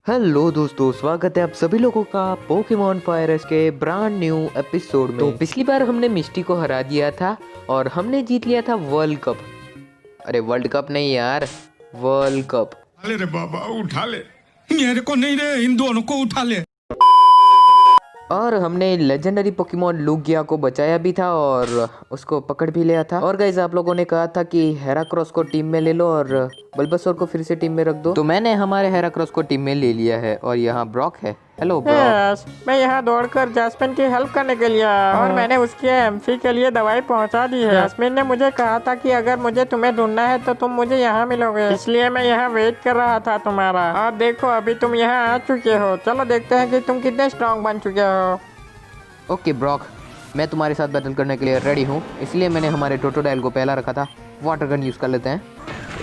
Hello दोस्तों, स्वागत है आप सभी लोगों का पोकेमॉन फायरस के ब्रांड न्यू एपिसोड में। तो पिछली बार हमने मिस्टी को हरा दिया था और हमने जीत लिया था वर्ल्ड कप। अरे वर्ल्ड कप नहीं यार, वर्ल्ड कप। अरे रे बाबा उठा ले, मेरे को नहीं रे, इन दोनों को उठा ले। और हमने लेजेंडरी पोकेमॉन लुगिया को बचाया भी था और उसको पकड़ भी लिया था। और गाइज आप लोगों ने कहा था कि हेराक्रोस को टीम में ले लो और बल्बासोर को फिर से टीम में रख दो, तो मैंने हमारे हेराक्रोस को टीम में ले लिया है। और यहाँ ब्रॉक है। Hello Brock. मैं यहाँ दौड़कर जैस्मिन की हेल्प करने के लिए आया और मैंने उसके एमसी के लिए दवाई पहुँचा दी है। जैस्मिन ने मुझे कहा था कि अगर मुझे तुम्हें ढूंढना है तो तुम मुझे यहाँ मिलोगे, इसलिए मैं यहाँ वेट कर रहा था तुम्हारा। और देखो अभी तुम यहाँ आ चुके हो। चलो देखते हैं कि तुम कितने स्ट्रॉन्ग बन चुके हो। ओके ब्रॉक, मैं तुम्हारे साथ बैटल करने के लिए रेडी हूँ, इसलिए मैंने हमारे टोटोडाइल को पहला रखा था। वाटर गन यूज़ कर लेते हैं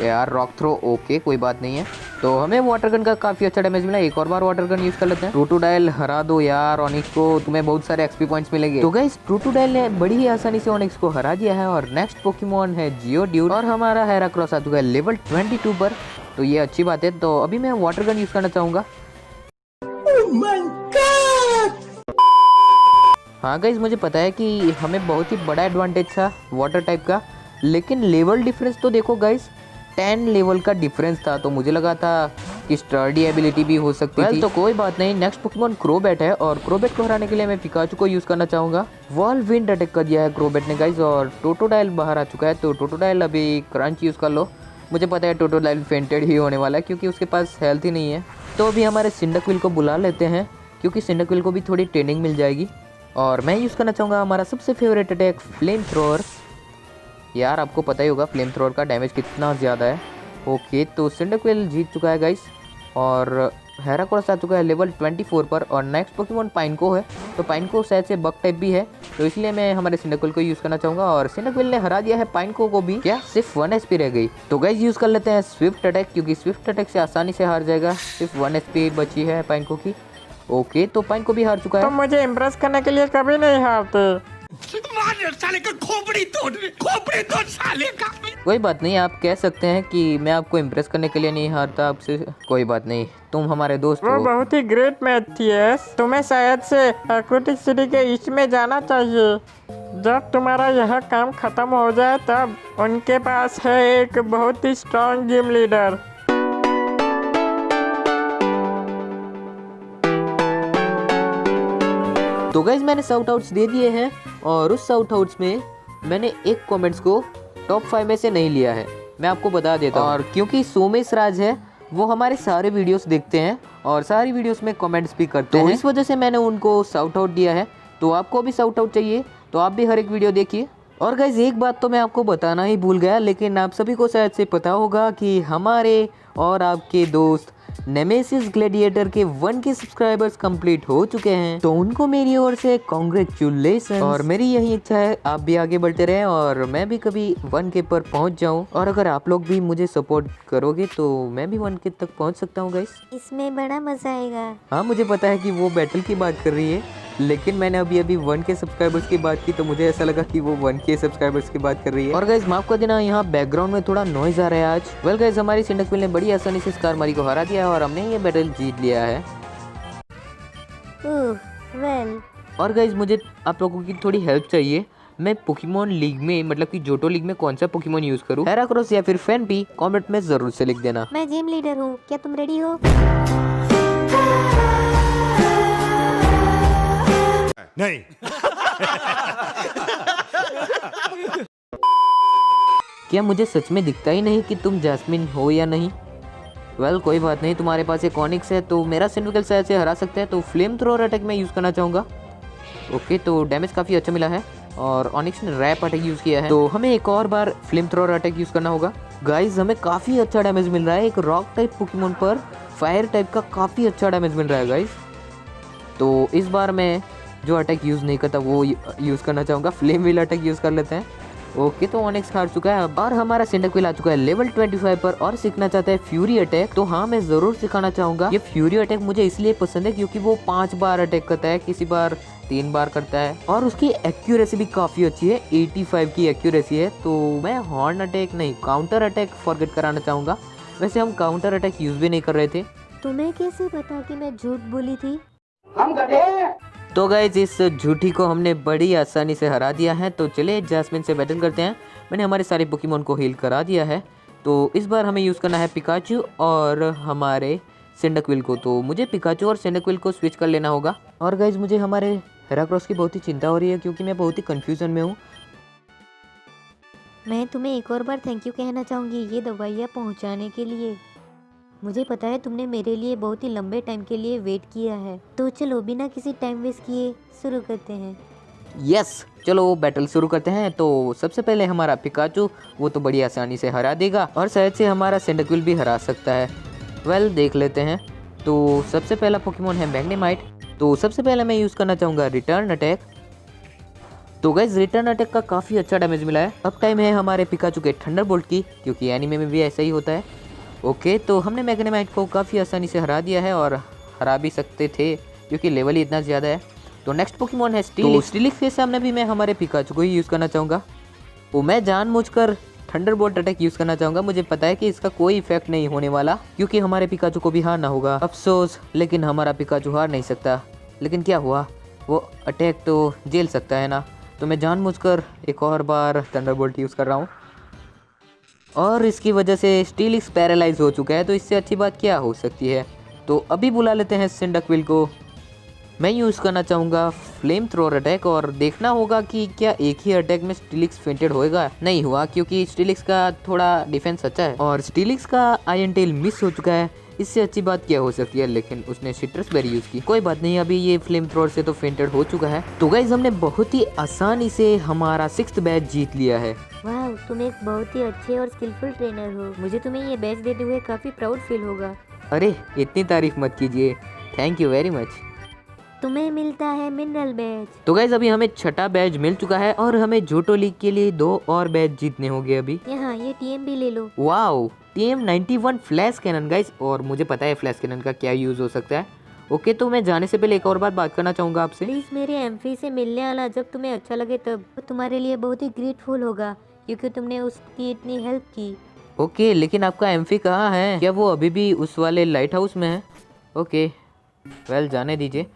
यार। रॉक थ्रो ओके, कोई बात नहीं है। तो हमें वाटर गन का काफ़ी अच्छा डैमेज मिला। एक और बार वाटर गन यूज़ कर लेते हैं। टोटोडाइल हरा दो यार ऑनिक्स को, तुम्हें बहुत सारे एक्सपी पॉइंट्स मिलेंगे। तो गाइस टोटोडाइल ने बड़ी ही आसानी से ऑनिक्स को हरा दिया है। और नेक्स्ट पोकेमॉन है जियोड्यूड और हमारा हेराक्रोस आ चुका है लेवल 22 पर, तो ये अच्छी बात है। तो अभी मैं वाटर गन यूज़ करना चाहूँगा। हाँ गाइज, मुझे पता है कि हमें बहुत ही बड़ा एडवांटेज था वाटर टाइप का, लेकिन लेवल डिफरेंस तो देखो गाइज, 10 लेवल का डिफरेंस था। तो मुझे लगा था कि स्टर्डी एबिलिटी भी हो सकती थी। तो कोई बात नहीं। नेक्स्ट पोकेमॉन क्रोबेट है और क्रोबेट को हराने के लिए मैं पिकाचू को यूज़ करना चाहूँगा। वॉल विंड अटैक कर दिया है क्रोबेट ने गाइज और टोटोडाइल बाहर आ चुका है। तो टोटोडाइल अभी क्रंच यूज़ कर लो। मुझे पता है टोटोडाइल फेंटेड ही होने वाला है क्योंकि उसके पास हेल्थ ही नहीं है। तो अभी हमारे सिंडाक्विल को बुला लेते हैं क्योंकि सिंडाक्विल को भी थोड़ी ट्रेनिंग मिल जाएगी। और मैं यूज़ करना चाहूँगा हमारा सबसे फेवरेट अटैक फ्लेम थ्रोअर। यार आपको पता ही होगा फ्लेम थ्रोअर का डैमेज कितना ज़्यादा है। ओके, तो सिंडाक्विल जीत चुका है गाइस और हेराक्रोस आ चुका है लेवल 24 पर। और नेक्स्ट पोकेमॉन पाइनको है, तो पाइनको शायद से बग टाइप भी है, तो इसलिए मैं हमारे सिंडाक्विल को यूज़ करना चाहूँगा। और सिंडाक्विल ने हरा दिया है पाइनको को भी। क्या सिर्फ 1 HP रह गई? तो गाइस यूज़ कर लेते हैं स्विफ्ट अटैक, क्योंकि स्विफ्ट अटैक से आसानी से हार जाएगा। सिर्फ 1 HP बची है पाइनको की। ओके, तो पाइनको भी हार चुका है। तुम मुझे इम्प्रेस करने के लिए कभी नहीं हारते। साले का खोपड़ी तोड़ साले का। कोई बात नहीं, आप कह सकते हैं कि मैं आपको इम्प्रेस करने के लिए नहीं हारता आपसे। कोई बात नहीं, तुम हमारे दोस्त वो हो। बहुत ही ग्रेट मैच थी यस। तुम्हें शायद से एक्वेटिक सिटी के ईस्ट में जाना चाहिए। जब तुम्हारा यह काम खत्म हो जाए तब उनके पास है एक बहुत ही स्ट्रॉन्ग जिम लीडर। तो गाइज मैंने शाउट आउट्स दे दिए हैं और उस शाउट आउट्स में मैंने एक कमेंट्स को टॉप 5 में से नहीं लिया है, मैं आपको बता देता हूँ। और क्योंकि सोमेश राज है, वो हमारे सारे वीडियोस देखते हैं और सारी वीडियोस में कमेंट्स भी करते हैं, तो इस वजह से मैंने उनको शाउट आउट दिया है। तो आपको भी शाउट आउट चाहिए तो आप भी हर एक वीडियो देखिए। और गाइज एक बात तो मैं आपको बताना ही भूल गया, लेकिन आप सभी को शायद से पता होगा कि हमारे और आपके दोस्त नेमेसिस ग्लैडिएटर के 1K सब्सक्राइबर्स कंप्लीट हो चुके हैं। तो उनको मेरी ओर से कांग्रेचुलेशन। और मेरी यही इच्छा है आप भी आगे बढ़ते रहें और मैं भी कभी 1K पर पहुंच जाऊं। और अगर आप लोग भी मुझे सपोर्ट करोगे तो मैं भी 1K तक पहुंच सकता हूं गाइस। इसमें बड़ा मजा आएगा। हाँ मुझे पता है कि वो बैटल की बात कर रही है, लेकिन मैंने अभी 1K सब्सक्राइबर्स की बात की तो मुझे ऐसा लगा कि वो 1K सब्सक्राइबर्स की बात कर रही है। और गाइस माफ कर देना, यहाँ बैकग्राउंड में थोड़ा नॉइज आ रहा है आज। वेल गाइस, हमारी सिंडाक्विल ने बड़ी आसानी से स्कारमारी को हरा दिया है और हमने ये बैटल जीत लिया है। वेल और गाइस मुझे आप लोगों की थोड़ी हेल्प चाहिए। मैं पोकेमॉन लीग में, मतलब कि जोटो लीग में कौन सा पोकेमॉन यूज करूं, हेराक्रोस या फिर फैनपी? कमेंट में जरूर से लिख देना। मैं जिम लीडर हूँ, क्या तुम रेडी हो? नहीं। क्या मुझे सच में दिखता ही नहीं कि तुम जैस्मिन हो या नहीं? वेल कोई बात नहीं, तुम्हारे पास एक ऑनिक्स है तो मेरा सिंडिकेट शायद से हरा सकते हैं। तो फ्लेम थ्रोअर अटैक में यूज़ करना चाहूँगा। ओके, तो डैमेज काफ़ी अच्छा मिला है और ऑनिक्स ने रैप अटैक यूज़ किया है, तो हमें एक और बार फ्लेम थ्रोअर अटैक यूज़ करना होगा। गाइज हमें काफ़ी अच्छा डैमेज मिल रहा है। एक रॉक टाइप पोकेमॉन पर फायर टाइप का काफ़ी अच्छा डैमेज मिल रहा है गाइज। तो इस बार मैं जो अटैक यूज़ नहीं करता वो यूज़ करना चाहूँगा। फ्लेम व्हील अटैक यूज़ कर लेते हैं। ओके, तो ऑनिक्स हार चुका है और हमारा सिंडाक्विल आ चुका है लेवल 25 पर और सीखना चाहता है फ्यूरी अटैक। तो हाँ, मैं ज़रूर सिखाना चाहूँगा। ये फ्यूरी अटैक मुझे इसलिए पसंद है क्योंकि वो 5 बार अटैक करता है, किसी बार 3 बार करता है और उसकी एक्यूरेसी भी काफ़ी अच्छी है, 85 की एक्यूरेसी है। तो मैं हॉर्न अटैक नहीं, काउंटर अटैक फॉरगेट कराना चाहूँगा। वैसे हम काउंटर अटैक यूज़ भी नहीं कर रहे थे, तुम्हें कैसे पता कि मैं झूठ बोली थी? तो गाइज इस झूठी को हमने बड़ी आसानी से हरा दिया है। तो चलिए जैस्मिन से बैटल करते हैं। मैंने हमारे सारे पोकेमोन को हील करा दिया है। तो इस बार हमें यूज़ करना है पिकाचू और हमारे सिंडाक्विल को। तो मुझे पिकाचू और सिंडाक्विल को स्विच कर लेना होगा। और गाइज मुझे हमारे हेराक्रोस की बहुत ही चिंता हो रही है क्योंकि मैं बहुत ही कन्फ्यूज़न में हूँ। मैं तुम्हें एक और बार थैंक यू कहना चाहूँगी ये दवाइयाँ पहुँचाने के लिए। मुझे पता है तुमने मेरे लिए बहुत ही लंबे टाइम के लिए वेट किया है। तो चलो बिना किसी टाइम वेस्ट किए शुरू करते हैं। यस चलो बैटल शुरू करते हैं। तो सबसे पहले हमारा पिकाचू वो तो बड़ी आसानी से हरा देगा और शायद से हमारा सिंडाक्विल भी हरा सकता है। वेल देख लेते हैं। तो सबसे पहला पोकेमोन है मैग्नेमाइट। तो सबसे पहले मैं यूज़ करना चाहूँगा रिटर्न अटैक। तो गाइज रिटर्न अटैक का काफ़ी अच्छा डैमेज मिला है। अब टाइम है हमारे पिकाचू के थंडरबोल्ट की क्योंकि एनीमे में भी ऐसा ही होता है। ओके तो हमने मैग्नेमाइट को काफ़ी आसानी से हरा दिया है और हरा भी सकते थे क्योंकि लेवल ही इतना ज़्यादा है। तो नेक्स्ट पोकेमोन है स्टीलिक्स। तो स्टीलिक्स के सामने भी मैं हमारे पिकाचू को ही यूज़ करना चाहूँगा। तो मैं जानबूझकर थंडरबोल्ट अटैक यूज़ करना चाहूँगा। मुझे पता है कि इसका कोई इफेक्ट नहीं होने वाला क्योंकि हमारे पिकाचू को भी हारना होगा। अफसोस लेकिन हमारा पिकाचू हार नहीं सकता। लेकिन क्या हुआ, वो अटैक तो झेल सकता है ना। तो मैं जानबूझकर एक और बार थंडरबोल्ट यूज़ कर रहा हूँ और इसकी वजह से स्टीलिक्स पैरालाइज हो चुका है। तो इससे अच्छी बात क्या हो सकती है। तो अभी बुला लेते हैं सिंडाक्विल को। मैं यूज़ करना चाहूँगा फ्लेम थ्रोअर अटैक और देखना होगा कि क्या एक ही अटैक में स्टीलिक्स फेंटेड होएगा। नहीं हुआ क्योंकि स्टीलिक्स का थोड़ा डिफेंस अच्छा है और स्टीलिक्स का आयरन टेल मिस हो चुका है। इससे अच्छी बात क्या हो सकती है, लेकिन उसने सिट्रस बेरी यूज़ की। कोई बात नहीं, अभी ये फ्लेम थ्रोअर से तो फेंटेड हो चुका है। तो गाइज हमने बहुत ही आसानी से हमारा 6th बैच जीत लिया है। वाह तुम एक बहुत ही अच्छे और स्किलफुल ट्रेनर हो। मुझे तुम्हें ये बैच देते हुए काफ़ी प्राउड फील होगा। अरे इतनी तारीफ मत कीजिए, थैंक यू वेरी मच। तुम्हें मिलता है मिनरल बैच। तो गाइज अभी हमें 6ठा बैच मिल चुका है और हमें जोटो लीग के लिए 2 और बैच जीतने होंगे अभी। यहाँ ये TM भी ले लो। Wow TM91 flash cannon guys, और मुझे पता है फ्लैश कैनन का क्या यूज़ हो सकता है। ओके तो मैं जाने से पहले एक और बात करना चाहूँगा आपसे। प्लीज़ मेरे एम्फी से मिलने आना जब तुम्हें अच्छा लगे तब। वो तुम्हारे लिए बहुत ही ग्रेटफुल होगा क्योंकि तुमने उसकी इतनी हेल्प की। ओके लेकिन आपका एम्फी कहाँ है? क्या वो अभी भी उस वाले लाइट हाउस में है? ओके वेल जाने दीजिए।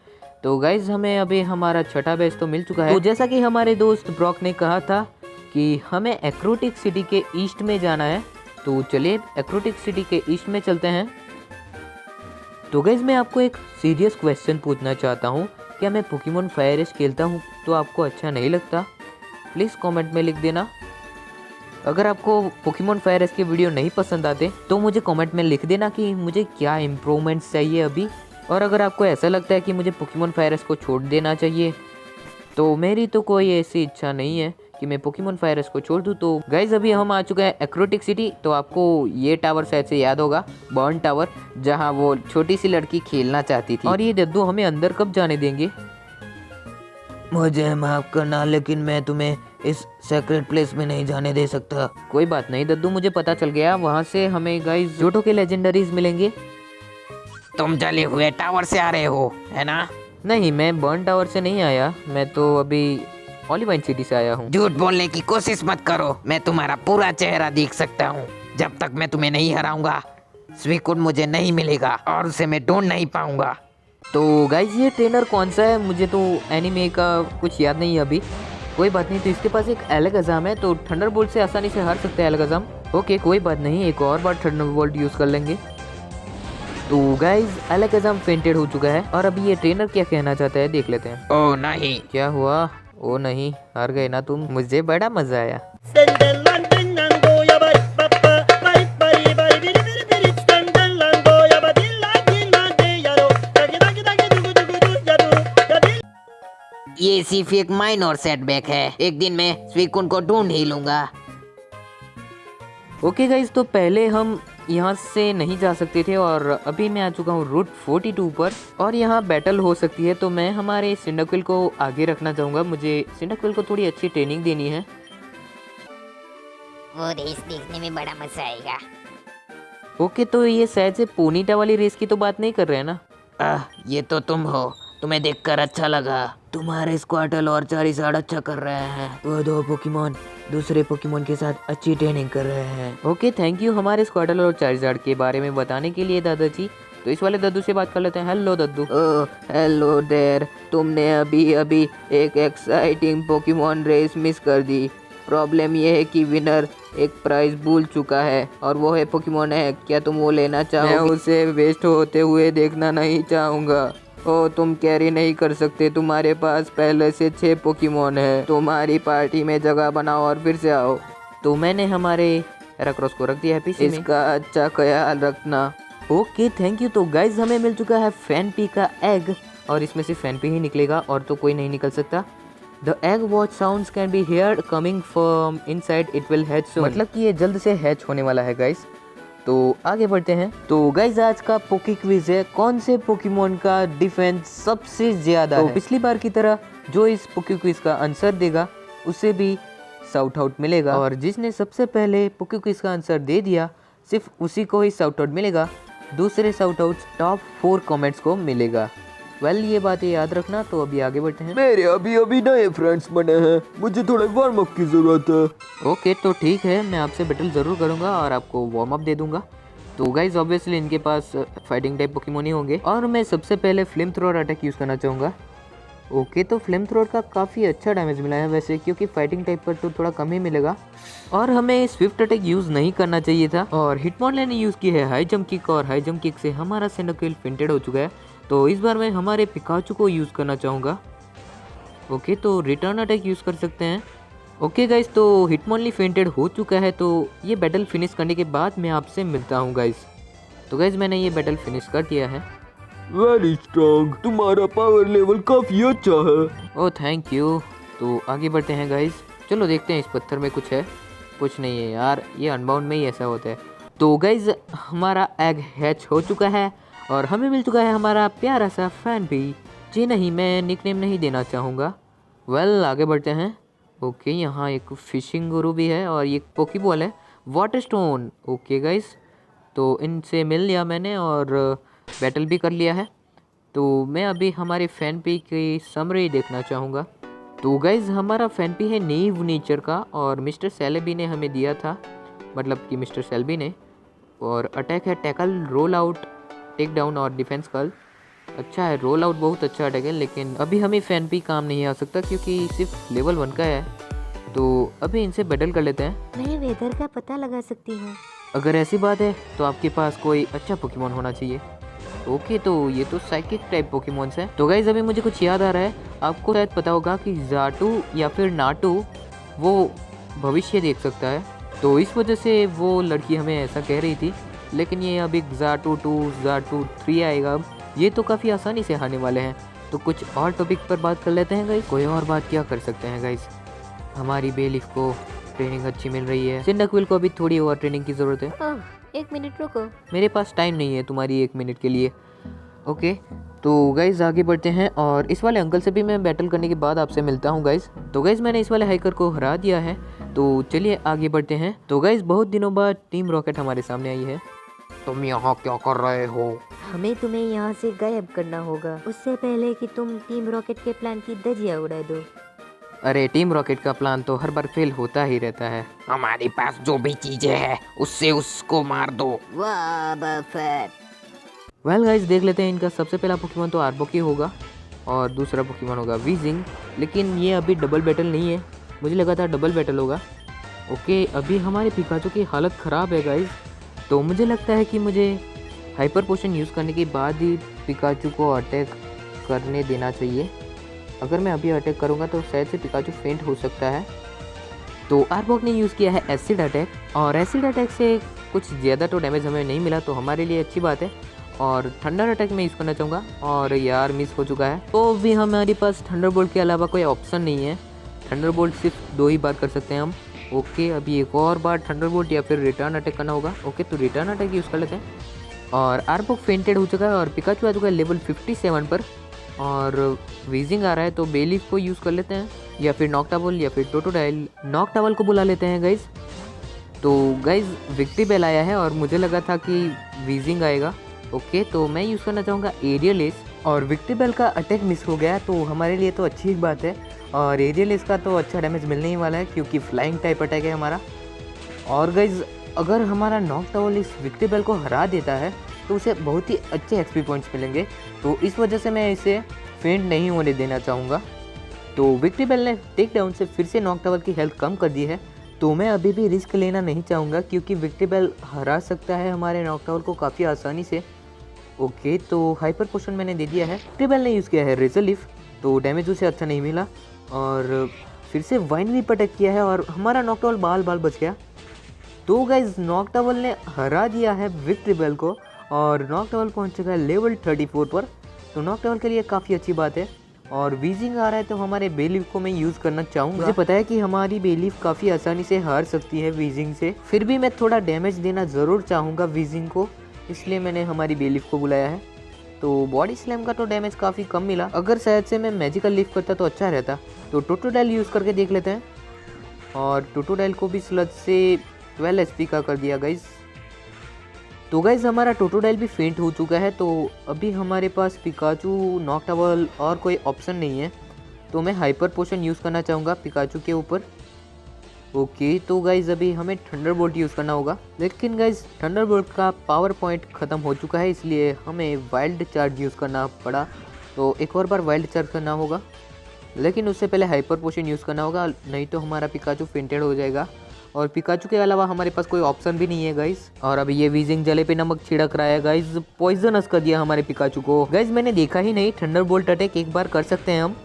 तो गाइज हमें अभी हमारा 6ठा बैच तो मिल चुका है। तो जैसा कि हमारे दोस्त ब्रॉक ने कहा था कि हमें एक्रोटिक सिटी के ईस्ट में जाना है। तो चलिए एक्रोटिक सिटी के ईस्ट में चलते हैं। तो गाइज मैं आपको एक सीरियस क्वेश्चन पूछना चाहता हूँ। क्या मैं पोकेमोन फायर रेस खेलता हूँ तो आपको अच्छा नहीं लगता? प्लीज़ कमेंट में लिख देना। अगर आपको पोकेमोन फायर रेस के वीडियो नहीं पसंद आते तो मुझे कमेंट में लिख देना कि मुझे क्या इम्प्रूवमेंट्स चाहिए अभी। और अगर आपको ऐसा लगता है कि मुझे पोकेमोन फायर रेस को छोड़ देना चाहिए तो मेरी तो कोई ऐसी इच्छा नहीं है कि मैं पोकेमोन फायर रेस को छोड़ दूँ। तो गाइज अभी हम आ चुके हैं एक्रोटिक सिटी। तो आपको ये टावर शायद से याद होगा, बर्न टावर, जहाँ वो छोटी सी लड़की खेलना चाहती थी। और ये दद्दू हमें अंदर कब जाने देंगे? मुझे माफ करना लेकिन मैं तुम्हें इस सेक्रेट प्लेस में नहीं जाने दे सकता। कोई बात नहीं दद्दू, मुझे पता चल गया, वहाँ से हमें गाइज जोटो के लेजेंडरीज मिलेंगे। तुम जले हुए टावर से आ रहे हो है ना? नहीं मैं बर्न टावर से नहीं आया, मैं तो अभी ओलिवाइन सिटी से आया हूँ। झूठ बोलने की कोशिश मत करो, मैं तुम्हारा पूरा चेहरा देख सकता हूँ। जब तक मैं तुम्हें नहीं हराऊंगा स्वीकुड मुझे नहीं मिलेगा और उसे मैं ढूंढ नहीं पाऊंगा। तो गाइज ये ट्रेनर कौन सा है? मुझे तो एनीमे का कुछ याद नहीं है अभी। कोई बात नहीं। तो इसके पास एक एलेगजाम है तो थंडरबोल्ट से आसानी से हार सकते हैं एलेगजाम। ओके कोई बात नहीं, एक और बार थंडरबोल्ट यूज़ कर लेंगे। तो गाइज एलेगजाम फेंटेड हो चुका है और अभी ये ट्रेनर क्या कहना चाहता है देख लेते हैं। ओ नहीं, क्या हुआ? ओ नहीं, हार गए ना तुम। मुझे बड़ा मजा आया। ये सिर्फ एक माइनर सेटबैक है, एक दिन मैं स्वीकुड को ढूंढ ही लूंगा। ओके गाइज तो पहले हम यहाँ से नहीं जा सकते थे और अभी मैं आ चुका हूँ रूट 42 पर और यहाँ बैटल हो सकती है। तो मैं हमारे सिंडाक्विल को आगे रखना चाहूँगा। मुझे सिंडाक्विल को थोड़ी अच्छी ट्रेनिंग देनी है। वो रेस देखने में बड़ा मजा आएगा। ओके तो ये शायद से पोनीटा वाली रेस की तो बात नहीं कर रहे हैं ना? ये तो तुम हो, तुम्हें देखकर अच्छा लगा। तुम्हारे स्क्वाटल और चारिज़ार्ड अच्छा कर रहे हैं। वो 2 पोकेमोन दूसरे पोकेमोन के साथ अच्छी ट्रेनिंग कर रहे हैं। ओके थैंक यू हमारे स्क्वाटल और चारिज़ार्ड के बारे में बताने के लिए दादाजी। तो इस वाले दद्दू से बात कर लेते हैं। Hello Daddu. हेलो देयर, तुमने अभी अभी एक एक्साइटिंग पोकेमॉन रेस मिस कर दी। प्रॉब्लम ये है कि विनर एक प्राइज भूल चुका है और वो है पोकेमॉन है। क्या तुम वो लेना चाहोगे? मैं उसे वेस्ट होते हुए देखना नहीं चाहूँगा। ओ, तुम कैरी नहीं कर सकते, तुम्हारे पास पहले से 6 पोकेमॉन है। तुम्हारी पार्टी में जगह बनाओ और फिर से आओ। तो मैंने हमारे एराक्रोस को रख दिया है पीछे। इसका अच्छा ख्याल रखना। Okay thank you. तो गाइज हमें मिल चुका है फैनपी का एग और इसमें से फैनपी ही निकलेगा और तो कोई नहीं निकल सकता। The egg watch sounds can be heard coming from inside, it will hatch soon. मतलब कि ये जल्द से हैच होने वाला है गाइज। तो आगे बढ़ते हैं। तो गाइज आज का पोकी क्विज है, कौन से पोकेमॉन का डिफेंस सबसे ज्यादा है। पिछली बार की तरह जो इस पोकी क्विज का आंसर देगा उसे भी शाउट आउट मिलेगा और जिसने सबसे पहले पोकी क्विज का आंसर दे दिया सिर्फ उसी को ही शाउट आउट मिलेगा। दूसरे शाउट आउट्स टॉप 4 कमेंट्स को मिलेगा। ये बातें याद रखना। तो अभी आगे बढ़ते हैं। मेरे अभी नए फ्रेंड्स बने हैं, मुझे थोड़ा वार्म अप की जरूरत है। ओके तो ठीक है, मैं आपसे बैटल ज़रूर करूंगा और आपको वार्म अप दे दूंगा। तो गाइज ऑब्वियसली इनके पास फाइटिंग टाइप पोकेमॉन ही होंगे और मैं सबसे पहले फ्लेम थ्रोअर अटैक यूज़ करना चाहूँगा। ओके तो फ्लेम थ्रोअर का काफ़ी अच्छा डैमेज मिला है वैसे, क्योंकि फाइटिंग टाइप पर तो थोड़ा कम ही मिलेगा और हमें स्विफ्ट अटैक यूज़ नहीं करना चाहिए था। और हिटमॉनले ने यूज़ की है हाई जंप किक और हाई जंप किक से हमारा सेंडोक्विल फेंटेड हो चुका है। तो इस बार मैं हमारे पिकाचू को यूज़ करना चाहूँगा। ओके तो रिटर्न अटैक यूज़ कर सकते हैं। ओके गाइज तो हिटमॉनली फेंटेड हो चुका है। तो ये बैटल फिनिश करने के बाद मैं आपसे मिलता हूँ गाइज। तो गाइज मैंने ये बैटल फिनिश कर दिया है। वेरी स्ट्रॉन्ग, तुम्हारा पावर लेवल काफी अच्छा है। Oh thank you. तो आगे बढ़ते हैं गाइज। चलो देखते हैं इस पत्थर में कुछ है। कुछ नहीं है यार, ये अनबाउंड में ही ऐसा होता है। तो गाइज हमारा एग हैच हो चुका है और हमें मिल चुका है हमारा प्यारा सा फैनपी। जी नहीं, मैं निकनेम नहीं देना चाहूँगा। आगे बढ़ते हैं। ओके यहाँ एक फिशिंग गुरु भी है और ये पोकीबॉल है, वाटर स्टोन। ओके गाइज तो इनसे मिल लिया मैंने और बैटल भी कर लिया है। तो मैं अभी हमारे फैनपी की समरी देखना चाहूँगा। तो गाइज हमारा फैनपी है नेव नेचर का और मिस्टर सेलेबी ने हमें दिया था, मतलब कि मिस्टर सेल्बी ने। और अटैक है tackle, roll out, take down और डिफेंस कल। अच्छा है, रोल आउट बहुत अच्छा अटैक है, लेकिन अभी हमें फैनपी काम नहीं आ सकता क्योंकि सिर्फ लेवल 1 का है। तो अभी इनसे बैटल कर लेते हैं। मैं वेदर का पता लगा सकती हूँ। अगर ऐसी बात है तो आपके पास कोई अच्छा पोकेमॉन होना चाहिए। ओके तो ये तो साइकिक टाइप पोकेमॉन्स है। तो गाइज अभी मुझे कुछ याद आ रहा है, आपको शायद पता होगा कि जाटू या फिर नाटू वो भविष्य देख सकता है। तो इस वजह से वो लड़की हमें ऐसा कह रही थी, लेकिन ये अभी जाटू 2, जाटू 3 आएगा। ये तो काफ़ी आसानी से आने वाले हैं। तो कुछ और टॉपिक पर बात कर लेते हैं गाइज। कोई और बात क्या कर सकते हैं गाइज, हमारी बेलिफ को ट्रेनिंग अच्छी मिल रही है। सिंडाक्विल को अभी थोड़ी और ट्रेनिंग की ज़रूरत है। 1 मिनट रुको। मेरे पास टाइम नहीं है तुम्हारी 1 मिनट के लिए। ओके तो गाइज आगे बढ़ते हैं और इस वाले अंकल से भी मैं बैटल करने के बाद आपसे मिलता हूँ गाइज। तो गाइज मैंने इस वाले हाइकर को हरा दिया है। तो चलिए आगे बढ़ते हैं। तो गाइज बहुत दिनों बाद टीम रॉकेट हमारे सामने आई है। तुम यहाँ क्या कर रहे हो? हमें तुम्हें यहाँ से गायब करना होगा, उससे पहले कि तुम टीम रॉकेट के प्लान की धज्जियां उड़ा दो। अरे टीम रॉकेट का प्लान तो हर बार फेल होता ही रहता है। हमारे पास जो भी चीजें हैं उससे उसको मार दो। वाह बफर। वेल गाइज देख लेते हैं। इनका सबसे पहला पोकेमॉन तो आर्बोकी होगा और दूसरा पोकेमॉन होगा वीजिंग, लेकिन ये अभी डबल बैटल नहीं है, मुझे लगा था डबल बैटल होगा। ओके अभी हमारे पिकाचू की हालत ख़राब है गाइज। तो मुझे लगता है कि मुझे हाइपर पोशन यूज़ करने के बाद ही पिकाचू को अटैक करने देना चाहिए। अगर मैं अभी अटैक करूँगा तो शायद से पिकाचू फेंट हो सकता है। तो आर्बोक ने यूज़ किया है एसिड अटैक और एसिड अटैक से कुछ ज़्यादा तो डैमेज हमें नहीं मिला, तो हमारे लिए अच्छी बात है। और थंडर अटैक में यूज़ करना चाहूँगा और यार मिस हो चुका है। तो भी हमारे पास थंडरबोल्ट के अलावा कोई ऑप्शन नहीं है। थंडरबोल्ट सिर्फ 2 ही बार कर सकते हैं हम। ओके अभी एक और बार थंडरबोल्ट या फिर रिटर्न अटैक करना होगा। ओके तो रिटर्न अटैक यूज़ कर लेते हैं। और आर्बोक फेंटेड हो चुका है और पिकाचू आ चुका है लेवल 57 पर और वीजिंग आ रहा है। तो बेलीफ को यूज़ कर लेते हैं या फिर नॉक्टाबॉल या फिर टोटोडाइल। नॉक्टाबॉल को बुला लेते हैं गाइज। तो गाइज विक्ट्री बेल आया है और मुझे लगा था कि वीजिंग आएगा। ओके तो मैं यूज़ करना चाहूँगा एरियल एस और विक्ट्री बेल का अटैक मिस हो गया, तो हमारे लिए तो अच्छी बात है। और एरियल एस का तो अच्छा डैमेज मिलने ही वाला है क्योंकि फ्लाइंग टाइप अटैक है हमारा। और गाइज अगर हमारा नॉक्टाबॉल इस विक्ट्री बेल को हरा देता है तो उसे बहुत ही अच्छे एक्सपी पॉइंट्स मिलेंगे। तो इस वजह से मैं इसे फेंट नहीं होने देना चाहूँगा। तो विक्ट्री बेल ने टेक डाउन से फिर से नॉक टावर की हेल्थ कम कर दी है, तो मैं अभी भी रिस्क लेना नहीं चाहूँगा क्योंकि विक्ट्री बेल हरा सकता है हमारे नॉक टावर को काफ़ी आसानी से। ओके, तो हाइपर पोशन मैंने दे दिया है। विक्ट्री बेल ने यूज़ किया है रेजर लीफ, तो डैमेज उसे अच्छा नहीं मिला और फिर से वाइन भी अटैक किया है और हमारा नॉक टावर बाल बच गया। तो गाइज नॉक टावर ने हरा दिया है विक्ट्री बेल को और नॉक टावर पहुँच चुका है लेवल 34 पर। तो नॉक टावर के लिए काफ़ी अच्छी बात है। और वीजिंग आ रहा है तो हमारे बेलीफ को मैं यूज़ करना चाहूँगा। मुझे पता है कि हमारी बेलीफ काफ़ी आसानी से हार सकती है वीजिंग से, फिर भी मैं थोड़ा डैमेज देना ज़रूर चाहूँगा वीजिंग को, इसलिए मैंने हमारी बेलीफ को बुलाया है। तो बॉडी स्लैम का तो डैमेज काफ़ी कम मिला, अगर शायद से मैं मैजिकल लीफ करता तो अच्छा रहता। तो टोटोडाइल यूज़ करके देख लेते हैं और टोटोडाइल को भी स्लज से 12 एचपी का कर दिया गाइज। तो गाइज हमारा टोटोडाइल भी फेंट हो चुका है, तो अभी हमारे पास पिकाचू, नॉक टावर और कोई ऑप्शन नहीं है, तो मैं हाइपर पोशन यूज़ करना चाहूँगा पिकाचू के ऊपर। ओके, तो गाइज अभी हमें थंडरबोल्ट यूज़ करना होगा, लेकिन गाइज थंडरबोल्ट का पावर पॉइंट ख़त्म हो चुका है, इसलिए हमें वाइल्ड चार्ज यूज़ करना पड़ा। तो एक और बार वाइल्ड चार्ज करना होगा, लेकिन उससे पहले हाइपर पोशन यूज़ करना होगा, नहीं तो हमारा पिकाचू फेंटेड हो जाएगा। और पिकाचू के अलावा हमारे पास कोई ऑप्शन भी नहीं है गाइज। और अभी ये वीजिंग जले पे नमक छिड़क रहा है गाइज, पॉइजनस कर दिया हमारे पिकाचू को। गाइज मैंने देखा ही नहीं, थंडरबोल्ट अटैक एक बार कर सकते हैं हम।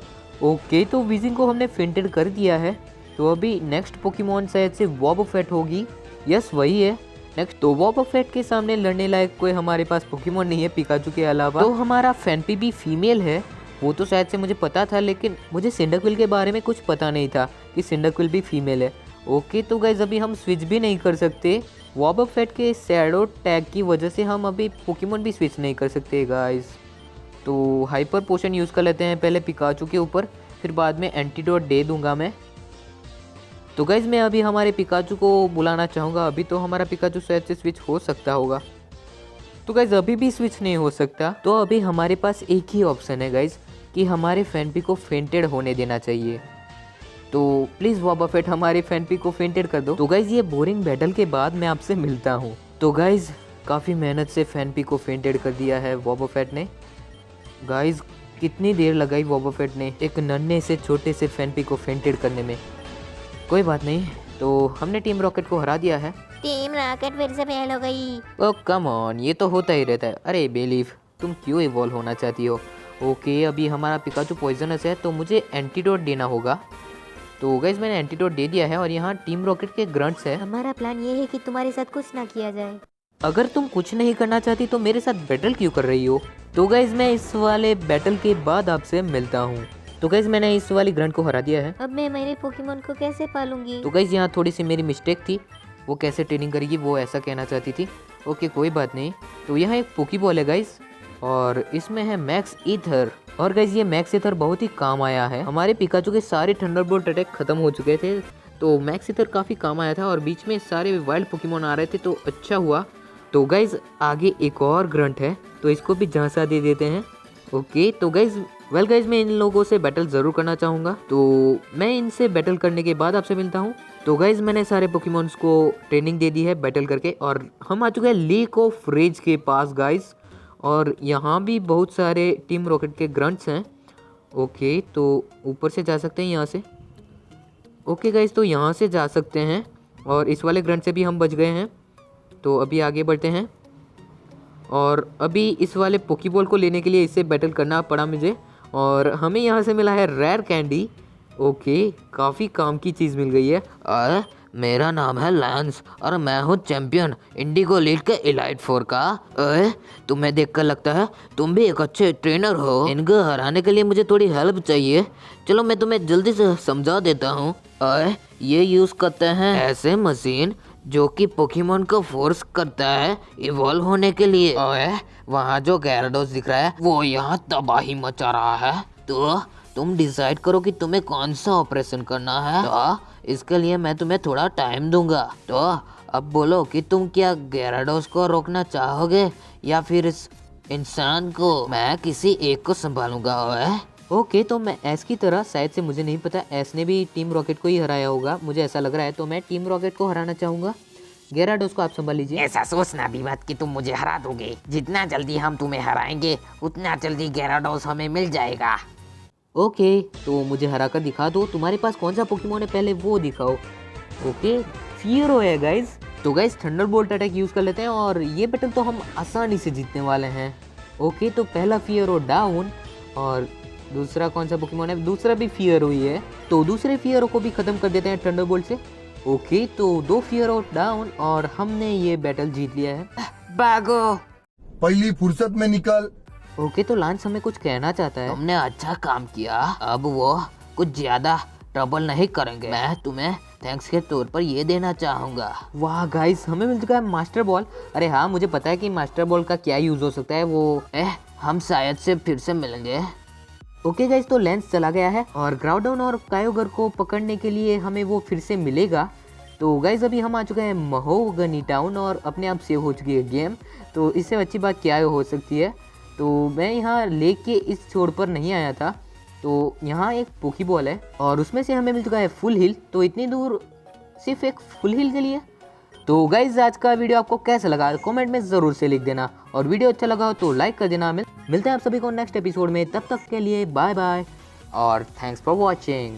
ओके, तो वीजिंग को हमने फेंटेड कर दिया है। तो अभी नेक्स्ट पोकेमॉन शायद से वॉबोफेट होगी। यस, वही है नेक्स्ट। तो वॉबोफेट के सामने लड़ने लायक कोई हमारे पास पोकेमॉन नहीं है पिकाचू के अलावा। तो हमारा फैनपी भी फीमेल है, वो तो शायद से मुझे पता था, लेकिन मुझे सिंडाक्विल के बारे में कुछ पता नहीं था कि सिंडाक्विल भी फीमेल है। ओके, तो गाइज अभी हम स्विच भी नहीं कर सकते, वॉबोफेट के शैडो टैग की वजह से हम अभी पोकेमॉन भी स्विच नहीं कर सकते गाइज। तो हाइपर पोशन यूज़ कर लेते हैं पहले पिकाचू के ऊपर, फिर बाद में एंटीडोट दे दूंगा मैं। तो गाइज मैं अभी हमारे पिकाचू को बुलाना चाहूँगा, अभी तो हमारा पिकाचू शायद से स्विच हो सकता होगा। तो गाइज अभी भी स्विच नहीं हो सकता, तो अभी हमारे पास एक ही ऑप्शन है गाइज कि हमारे फैनपी को फेंटेड होने देना चाहिए। तो प्लीज़ वॉबोफेट हमारे फैनपी को फेंटेड कर दो। तो गाइज ये बोरिंग बैटल के बाद मैं आपसे मिलता हूँ। तो गाइज काफ़ी मेहनत से फैनपी को फेंटेड कर दिया है वॉबोफेट ने। गाइज कितनी देर लगाई वॉबोफेट ने एक नन्हे से छोटे से फैनपी को फेंटेड करने में। कोई बात नहीं, तो हमने टीम रॉकेट को हरा दिया है। टीम रॉकेट फिर से फेल हो गई। ओ कम ऑन, ये तो होता ही रहता है। अरे बेलीफ, तुम क्यों इवॉल्व होना चाहती हो? ओके, अभी हमारा पिकाचू पॉइजनस है, तो मुझे एंटीडोट देना होगा। तो गाइज मैंने एंटीडोट दे दिया है और यहाँ टीम रॉकेट के ग्रंट्स है। हमारा प्लान ये है कि तुम्हारे साथ कुछ ना किया जाए। अगर तुम कुछ नहीं करना चाहती तो मेरे साथ बैटल क्यों कर रही हो? तो गाइज मैं इस वाले बैटल के बाद आपसे मिलता हूँ। तो गाइज मैंने इस वाली ग्रंट को हरा दिया है। अब मैं मेरे पोकेमॉन को कैसे पालूंगी? तो गाइज यहाँ थोड़ी सी मेरी मिस्टेक थी, वो कैसे ट्रेनिंग करेगी वो ऐसा कहना चाहती थी। ओके, कोई बात नहीं। तो यहाँ एक पोकीबॉल है गाइज और इसमें है मैक्स ईथर। और गाइज ये मैक्स ईथर बहुत ही काम आया है। हमारे पिकाचू के सारे थंडरबोल्ट अटैक खत्म हो चुके थे, तो मैक्स ईथर काफ़ी काम आया था और बीच में सारे वाइल्ड पोकेमॉन आ रहे थे, तो अच्छा हुआ। तो गाइज आगे एक और ग्रंट है, तो इसको भी झांसा दे देते हैं। ओके, तो गाइज गाइज मैं इन लोगों से बैटल ज़रूर करना चाहूँगा, तो मैं इनसे बैटल करने के बाद आपसे मिलता हूँ। तो गाइज मैंने सारे पोकेमॉन्स को ट्रेनिंग दे दी है बैटल करके और हम आ चुके हैं लीक ऑफ रेज के पास गाइज। और यहाँ भी बहुत सारे टीम रॉकेट के ग्रंट्स हैं। ओके, तो ऊपर से जा सकते हैं यहाँ से। ओके गाइज, तो यहाँ से जा सकते हैं और इस वाले ग्रंट से भी हम बच गए हैं। तो अभी आगे बढ़ते हैं और अभी इस वाले पोकीबॉल को लेने के लिए इससे बैटल करना पड़ा मुझे और हमें यहाँ से मिला है रेयर कैंडी। ओके, काफ़ी काम की चीज़ मिल गई है। मेरा नाम है लैंस और मैं हूँ चैंपियन इंडिगो लीग के इलाइट 4 का। तुम्हें देखकर लगता है तुम भी एक अच्छे ट्रेनर हो। इनको हराने के लिए मुझे थोड़ी हेल्प चाहिए। चलो मैं तुम्हें जल्दी से समझा देता हूँ। ये यूज़ करते हैं ऐसे मशीन जो कि पोकेमॉन को फोर्स करता है इवॉल्व होने के लिए। वहाँ जो gyarados दिख रहा है वो यहाँ तबाही मचा रहा है। तो तुम डिसाइड करो कि तुम्हें कौन सा ऑपरेशन करना है। तो इसके लिए मैं तुम्हें थोड़ा टाइम दूंगा। तो अब बोलो कि तुम क्या gyarados को रोकना चाहोगे या फिर इस इंसान को? मैं किसी एक को संभालूंगा। ओके, तो मैं एस की तरह, शायद से मुझे नहीं पता, एस ने भी टीम रॉकेट को ही हराया होगा, मुझे ऐसा लग रहा है। तो मैं टीम रॉकेट को हराना चाहूँगा। गेराडोस को आप संभाल लीजिए। ऐसा सोचना भी मत कि तुम मुझे हरा दोगे। जितना जल्दी हम तुम्हें हराएंगे उतना जल्दी गेराडोस हमें मिल जाएगा। ओके, तो मुझे हरा कर दिखा दो। तुम्हारे पास कौन सा पोकेमोन है पहले वो दिखाओ। ओके, फियरो है गाइस। तो गाइस थंडरबोल्ट अटैक यूज कर लेते हैं और ये बैटल तो हम आसानी से जीतने वाले हैं। ओके, तो पहला फियरो डाउन और दूसरा कौन सा पोकेमोन है? दूसरा भी फियरो ही है। तो दूसरे फियरो को भी खत्म कर देते हैं थंडरबोल्ट से। ओके, तो 2 फियरो डाउन और हमने ये बैटल जीत लिया है। भागो। पहली फुर्सत में निकल। ओके, तो लांस हमें कुछ कहना चाहता है। तुमने अच्छा काम किया। अब वो कुछ ज्यादा ट्रबल नहीं करेंगे। मैं तुम्हें थैंक्स के तौर पर ये देना चाहूंगा। वाह गाइस, हमें मिल चुका है मास्टर बॉल। अरे हाँ, मुझे पता है कि मास्टर बॉल का क्या यूज हो सकता है। वो हम शायद से फिर से मिलेंगे। ओके गाइस, तो लेंस चला गया है और ग्राउडन और कायोगर को पकड़ने के लिए हमें वो फिर से मिलेगा। तो गाइस अभी हम आ चुके हैं महोगनी टाउन और अपने आप सेव हो चुकी है गेम। तो इससे अच्छी बात क्या हो सकती है। तो मैं यहाँ लेक के इस छोर पर नहीं आया था। तो यहाँ एक पोकीबॉल है और उसमें से हमें मिल चुका है फुल हिल। तो इतनी दूर सिर्फ एक फुल हिल के लिए। तो गाइज आज का वीडियो आपको कैसा लगा कमेंट में ज़रूर से लिख देना और वीडियो अच्छा लगा हो तो लाइक कर देना। मिलते हैं आप सभी को नेक्स्ट एपिसोड में। तब तक के लिए बाय बाय और थैंक्स फॉर वॉचिंग।